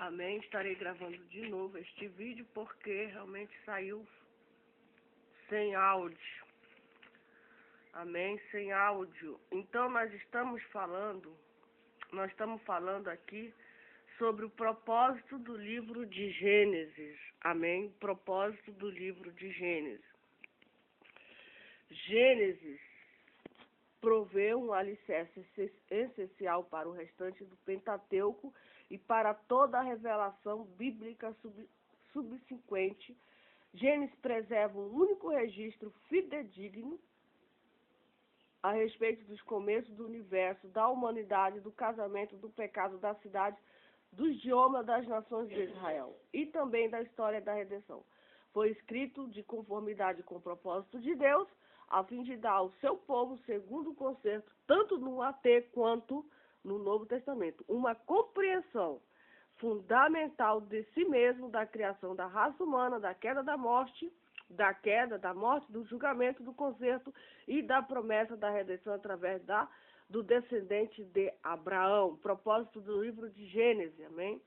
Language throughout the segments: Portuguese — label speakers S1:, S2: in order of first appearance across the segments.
S1: Amém? Estarei gravando de novo este vídeo porque realmente saiu sem áudio. Amém? Sem áudio. Então nós estamos falando aqui sobre o propósito do livro de Gênesis. Amém? O propósito do livro de Gênesis. Gênesis provê um alicerce essencial para o restante do Pentateuco e para toda a revelação bíblica subsequente. Gênesis preserva um único registro fidedigno a respeito dos começos do universo, da humanidade, do casamento, do pecado, da cidade, do idioma das nações de Israel e também da história da redenção. Foi escrito de conformidade com o propósito de Deus, a fim de dar ao seu povo, segundo o concerto, tanto no AT quanto no Novo Testamento, uma compreensão fundamental de si mesmo, da criação da raça humana, da queda, da morte, do julgamento, do concerto e da promessa da redenção através do descendente de Abraão. Propósito do livro de Gênesis, amém?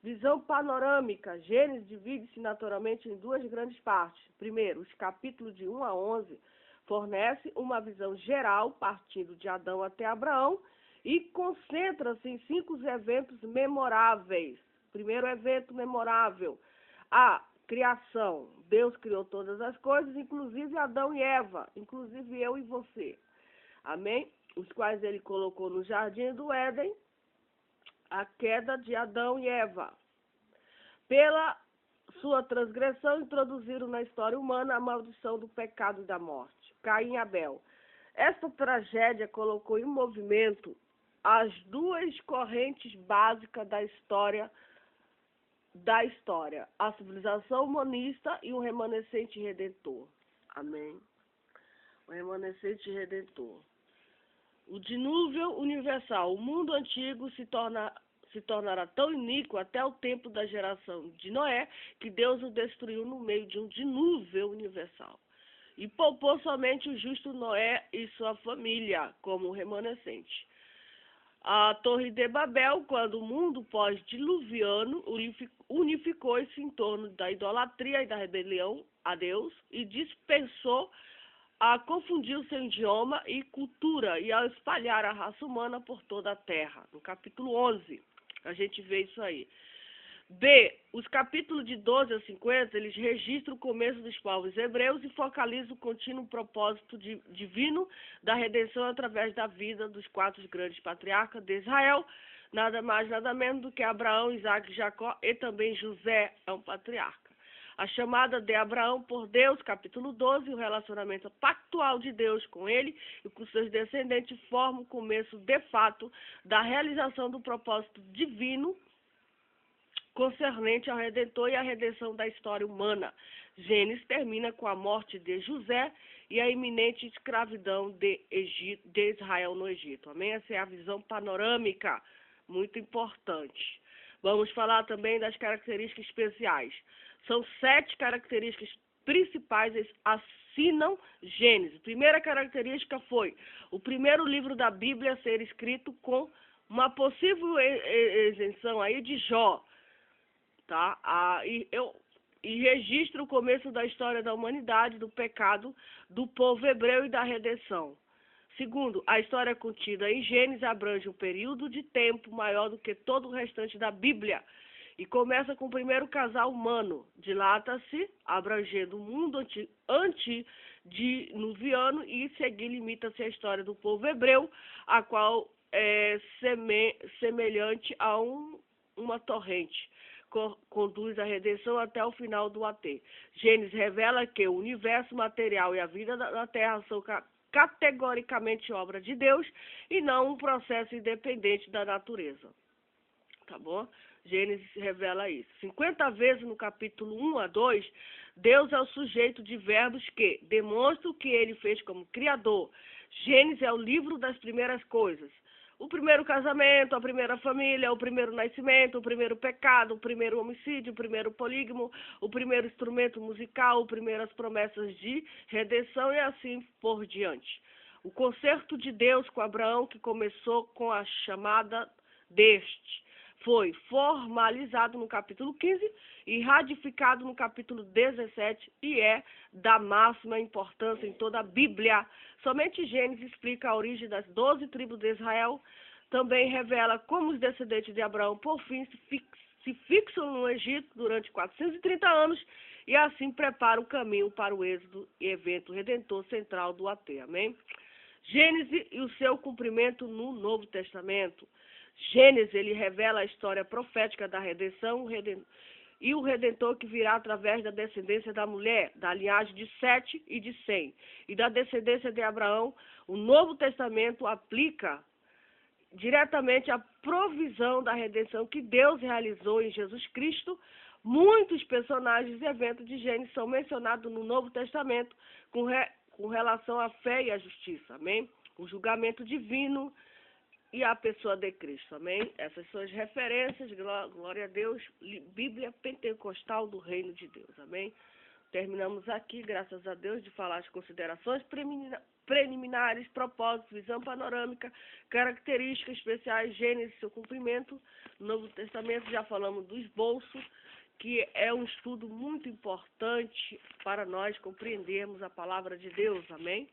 S1: Visão panorâmica. Gênesis divide-se naturalmente em duas grandes partes. Primeiro, os capítulos de 1 a 11 fornece uma visão geral, partindo de Adão até Abraão, e concentra-se em 5 eventos memoráveis. Primeiro evento memorável, a criação. Deus criou todas as coisas, inclusive Adão e Eva, inclusive eu e você. Amém? Os quais ele colocou no jardim do Éden, a queda de Adão e Eva. Pela sua transgressão, introduziram na história humana a maldição do pecado e da morte. Caim e Abel. Esta tragédia colocou em movimento as duas correntes básicas da história, a civilização humanista e o remanescente redentor. Amém? O remanescente redentor. O dilúvio universal. O mundo antigo se tornará tão iníquo até o tempo da geração de Noé, que Deus o destruiu no meio de um dilúvio universal. E poupou somente o justo Noé e sua família, como remanescente. A Torre de Babel, quando o mundo pós-diluviano unificou-se em torno da idolatria e da rebelião a Deus e dispersou, confundiu seu idioma e cultura e ao espalhar a raça humana por toda a terra. No capítulo 11, a gente vê isso aí. B. Os capítulos de 12 a 50, eles registram o começo dos povos hebreus e focalizam o contínuo propósito divino da redenção através da vida dos 4 grandes patriarcas de Israel, nada mais, nada menos do que Abraão, Isaac, Jacó e também José é um patriarca. A chamada de Abraão por Deus, capítulo 12, o relacionamento pactual de Deus com ele e com seus descendentes forma o começo de fato da realização do propósito divino concernente ao Redentor e à redenção da história humana. Gênesis termina com a morte de José e a iminente escravidão de Israel no Egito. Amém? Essa é a visão panorâmica, muito importante. Vamos falar também das características especiais. São 7 características principais que assinam Gênesis. Primeira característica foi o primeiro livro da Bíblia a ser escrito com uma possível isenção aí de Jó. Tá? E registra o começo da história da humanidade, do pecado, do povo hebreu e da redenção. Segundo, a história contida em Gênesis abrange um período de tempo maior do que todo o restante da Bíblia e começa com o primeiro casal humano. Dilata-se, abrangendo o mundo antediluviano e em seguida limita-se a história do povo hebreu, a qual é semelhante a uma torrente. Conduz a redenção até o final do AT. Gênesis revela que o universo material e a vida da Terra são categoricamente obra de Deus e não um processo independente da natureza. Tá bom? Gênesis revela isso. 50 vezes no capítulo 1 a 2, Deus é o sujeito de verbos que demonstram o que ele fez como criador. Gênesis é o livro das primeiras coisas. O primeiro casamento, a primeira família, o primeiro nascimento, o primeiro pecado, o primeiro homicídio, o primeiro polígamo, o primeiro instrumento musical, primeiras promessas de redenção e assim por diante. O concerto de Deus com Abraão, que começou com a chamada deste. foi formalizado no capítulo 15 e ratificado no capítulo 17 e é da máxima importância em toda a Bíblia. Somente Gênesis explica a origem das 12 tribos de Israel, também revela como os descendentes de Abraão, por fim, se fixam no Egito durante 430 anos e assim preparam o caminho para o êxodo e evento redentor central do AT. Amém? Gênesis e o seu cumprimento no Novo Testamento. Gênesis, ele revela a história profética da redenção e o Redentor que virá através da descendência da mulher, da linhagem de Sete e de Sem, e da descendência de Abraão. O Novo Testamento aplica diretamente a provisão da redenção que Deus realizou em Jesus Cristo. Muitos personagens e eventos de Gênesis são mencionados no Novo Testamento com relação à fé e à justiça, amém? O julgamento divino e a pessoa de Cristo, amém? Essas são as referências, glória a Deus, Bíblia Pentecostal do Reino de Deus, amém? Terminamos aqui, graças a Deus, de falar as considerações preliminares, propósitos, visão panorâmica, características especiais, Gênesis, seu cumprimento. No Novo Testamento já falamos do esboço, que é um estudo muito importante para nós compreendermos a palavra de Deus, amém?